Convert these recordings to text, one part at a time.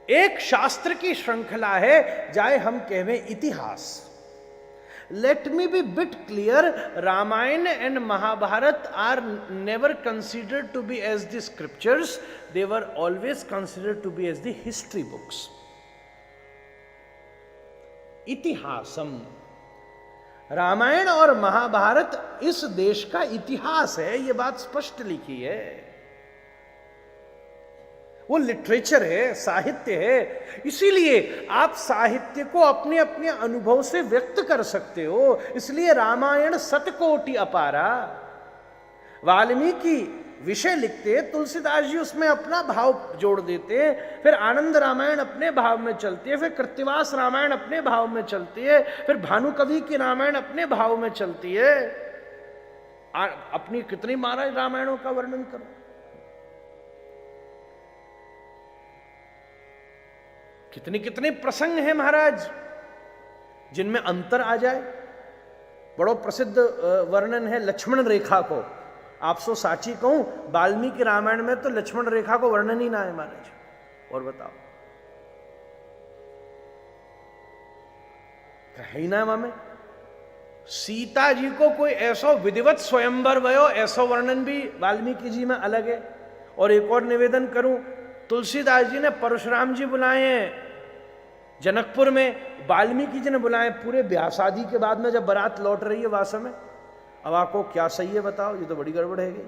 एक शास्त्र की श्रृंखला है, जाए हम कहवे इतिहास। Let me be bit clear, Ramayana and Mahabharata are never considered to be as the scriptures, they were always considered to be as the history books. इतिहासम, Ramayan और महाभारत इस देश का इतिहास है, यह बात स्पष्ट लिखी है। वो लिटरेचर है, साहित्य है, इसीलिए आप साहित्य को अपने अपने अनुभव से व्यक्त कर सकते हो। इसलिए रामायण सतकोटि अपारा, वाल्मीकि विषय लिखते, तुलसीदास जी उसमें अपना भाव जोड़ देते हैं, फिर आनंद रामायण अपने भाव में चलती है, फिर कृत्तिवास रामायण अपने भाव में चलती है, फिर भानुकवि की रामायण अपने भाव में चलती है। अपनी कितनी महाराज रामायणों का वर्णन करो। कितने कितने प्रसंग हैं महाराज जिनमें अंतर आ जाए। बड़ो प्रसिद्ध वर्णन है लक्ष्मण रेखा को। आप सो साची कहूं, वाल्मीकि रामायण में तो लक्ष्मण रेखा को वर्णन ही ना है महाराज। और बताओ, कहीं ना मामे सीता जी को कोई ऐसा विधिवत स्वयंवर भयो, ऐसा वर्णन भी वाल्मीकि जी में अलग है। और एक और निवेदन करूं, तुलसीदास जी ने परशुराम जी बुलाए हैं जनकपुर में, वाल्मीकि जी ने बुलाए पूरे ब्याह शादी के बाद में, जब बारात लौट रही है वास में। अब आपको क्या सही है बताओ, ये तो बड़ी गड़बड़ है गई।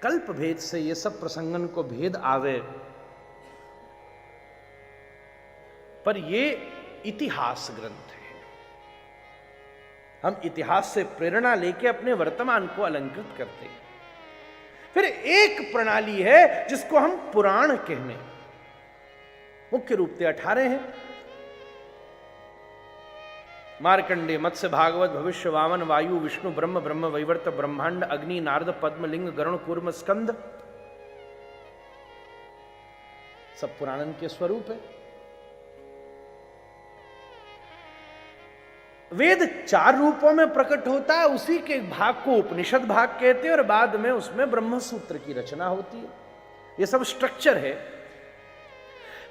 कल्प भेद से ये सब प्रसंगन को भेद आवे, पर ये इतिहास ग्रंथ है। हम इतिहास से प्रेरणा लेके अपने वर्तमान को अलंकृत करते हैं। फिर एक प्रणाली है जिसको हम पुराण कहने, मुख्य रूप से 18 हैं। मार्कंडे, मत्स्य, भागवत, भविष्य, वामन, वायु, विष्णु, ब्रह्म, ब्रह्म वैवर्त, ब्रह्मांड, अग्नि, नारद, पद्म, लिंग, गरुण, कूर्म, स्कंद, सब पुराणन के स्वरूप है। वेद 4 रूपों में प्रकट होता है, उसी के भाग को उपनिषद भाग कहते हैं, और बाद में उसमें ब्रह्म सूत्र की रचना होती है। यह सब स्ट्रक्चर है।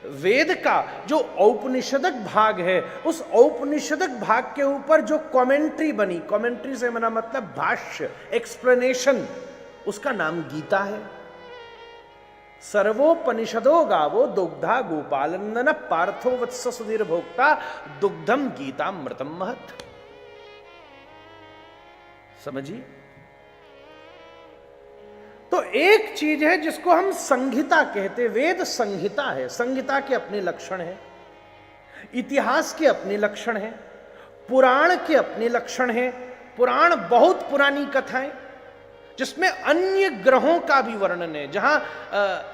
वेद का जो औपनिषदक भाग है, उस औपनिषदक भाग के ऊपर जो कमेंट्री बनी, कमेंट्री से मेरा मतलब भाष्य, एक्सप्लेनेशन, उसका नाम गीता है। सर्वोपनिषदो गावो दुग्धा गोपालंदन पार्थो वत्स सुधीर भोक्ता दुग्धम गीतामृतम महत्। समझिए, तो एक चीज है जिसको हम संहिता कहते, वेद संहिता है। संहिता के अपने लक्षण हैं, इतिहास के अपने लक्षण हैं, पुराण के अपने लक्षण हैं। पुराण बहुत पुरानी कथाएं जिसमें अन्य ग्रहों का भी वर्णन है, जहां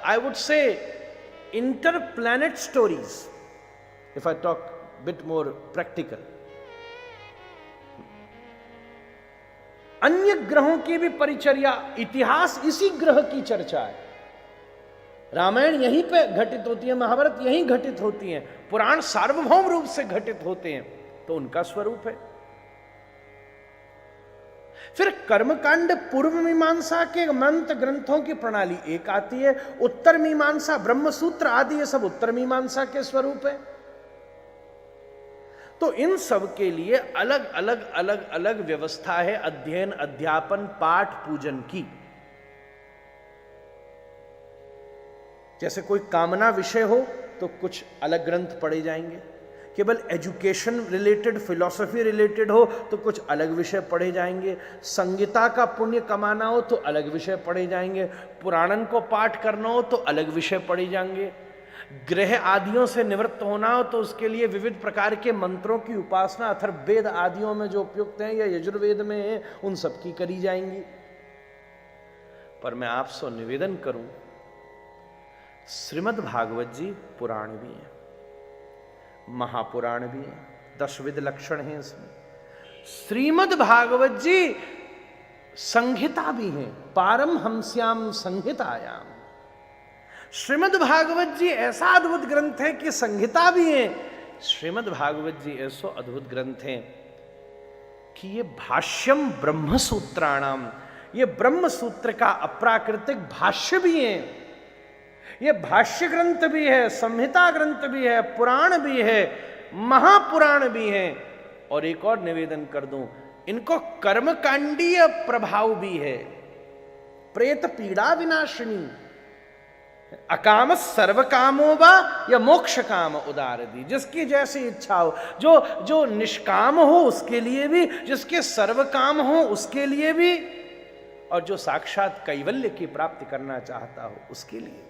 I would say inter planet stories, if I talk bit more practical. अन्य ग्रहों की भी परिचर्या, इतिहास इसी ग्रह की चर्चा है। रामायण यहीं पे घटित होती है, महाभारत यहीं घटित होती है, पुराण सार्वभौम रूप से घटित होते हैं, तो उनका स्वरूप है। फिर कर्मकांड पूर्व मीमांसा के मंत्र ग्रंथों की प्रणाली एक आती है, उत्तर मीमांसा, ब्रह्मसूत्र आदि ये सब उत्तर मीमांसा के स्वरूप है। तो इन सब के लिए अलग अलग अलग अलग व्यवस्था है अध्ययन, अध्यापन, पाठ, पूजन की। जैसे कोई कामना विषय हो तो कुछ अलग ग्रंथ पढ़े जाएंगे, केवल एजुकेशन रिलेटेड, फिलॉसफी रिलेटेड हो तो कुछ अलग विषय पढ़े जाएंगे, संगीता का पुण्य कमाना हो तो अलग विषय पढ़े जाएंगे, पुराणन को पाठ करना हो तो अलग विषय पढ़े जाएंगे, ग्रह आदियों से निवृत्त होना हो तो उसके लिए विविध प्रकार के मंत्रों की उपासना अथर्ववेद आदियों में जो उपयुक्त हैं या यजुर्वेद में है, उन सब की करी जाएंगी। पर मैं आपसे निवेदन करूं, श्रीमद् भागवत जी पुराण भी हैं, महापुराण भी हैं, 10 विध लक्षण हैं इसमें। श्रीमद् भागवत जी संहिता भी हैं, पारमहंस्याम संहितायाम। श्रीमद् भागवत जी ऐसा अद्भुत ग्रंथ है कि संहिता भी है। श्रीमद् भागवत जी ऐसा अद्भुत ग्रंथ है कि ये भाष्यम ब्रह्म सूत्राणाम, ये ब्रह्म सूत्र का अप्राकृतिक भाष्य भी है। ये भाष्य ग्रंथ भी है, संहिता ग्रंथ भी है, पुराण भी है, महापुराण भी है। और एक और निवेदन कर दूं, इनको कर्मकांडीय प्रभाव भी है। प्रेत पीड़ा विनाशिनी, अकाम सर्व कामो वा या मोक्ष काम उदार दी, जिसकी जैसी इच्छा हो, जो निष्काम हो उसके लिए भी, जिसके सर्व काम हो उसके लिए भी, और जो साक्षात कैवल्य की प्राप्ति करना चाहता हो उसके लिए भी।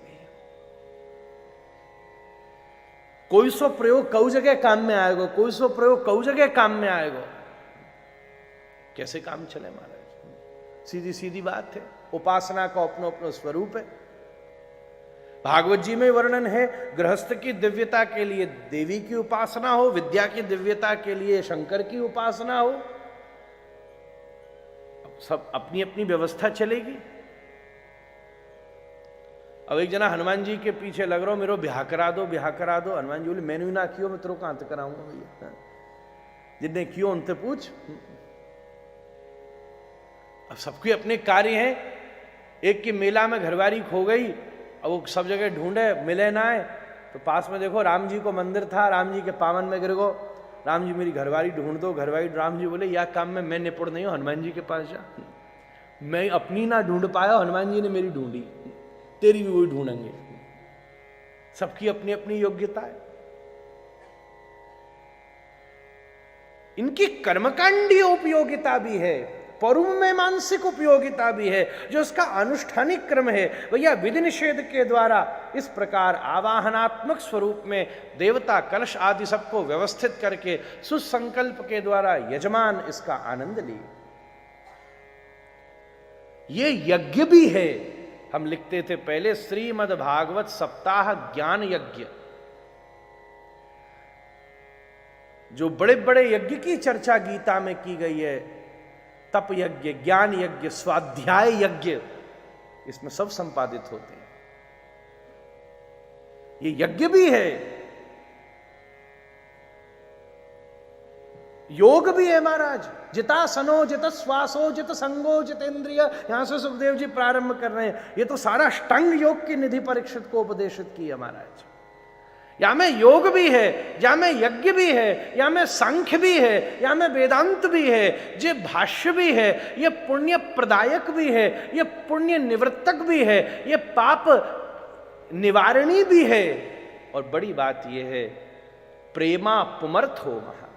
कोई सो प्रयोग कऊ जगह काम में आएगा, कोई सो प्रयोग कऊ जगह काम में आएगा। कैसे काम चले महाराज? सीधी सीधी बात है। उपासना का अपनो अपनो स्वरूप है। भागवत जी में वर्णन है, गृहस्थ की दिव्यता के लिए देवी की उपासना हो, विद्या की दिव्यता के लिए शंकर की उपासना हो। सब अपनी अपनी व्यवस्था चलेगी। अब एक जना हनुमान जी के पीछे लग रहा हो, मेरे ब्याह करा दो, ब्याह करा दो। हनुमान जी बोले मैंने ना कियो, मैं तेरे को कहां तक कराऊंगा भैया, जिनने कियो उनसे पूछ। अब सबके अपने कार्य हैं। एक की मेला में घरवारी खो गई, अब वो सब जगह ढूंढे, मिले ना है, तो पास में देखो राम जी को मंदिर था, राम जी के पावन में गिर गो, राम जी मेरी घरवारी ढूंढ दो। घरवारी, राम जी बोले यह काम में मैं निपुण नहीं हूं, हनुमान जी के पास जा। मैं अपनी ना ढूंढ पाया, हनुमान जी ने मेरी ढूंढी, तेरी भी वही ढूंढेंगे। सबकी अपनी अपनी योग्यता है। इनकी कर्मकांडीय उपयोगिता भी है, परुम में मानसिक उपयोगिता भी है। जो उसका अनुष्ठानिक क्रम है भैया, विधि निषेध के द्वारा इस प्रकार आवाहनात्मक स्वरूप में देवता कलश आदि सबको व्यवस्थित करके सुसंकल्प के द्वारा यजमान इसका आनंद लिए। ये यज्ञ भी है। हम लिखते थे पहले, श्रीमद् भागवत सप्ताह ज्ञान यज्ञ। जो बड़े बड़े यज्ञ की चर्चा गीता में की गई है, तप यज्ञ, ज्ञान यज्ञ, स्वाध्याय यज्ञ, इसमें सब संपादित होते हैं। ये यज्ञ भी है, योग भी है महाराज। जितासनो, जित श्वासो, जित संगो, जितेंद्रिय, यहां से सुखदेव जी प्रारंभ कर रहे हैं। ये तो सारा अष्टांग योग की निधि परीक्षित को उपदेशित की है महाराज। या में योग भी है, या में यज्ञ भी है, या में सांख्य भी है, या में वेदांत भी है, ये भाष्य भी है, ये पुण्य प्रदायक भी है, ये पुण्य निवृत्तक भी है, ये पाप निवारणी भी है। और बड़ी बात यह है, प्रेमा पुमर्थ हो महा।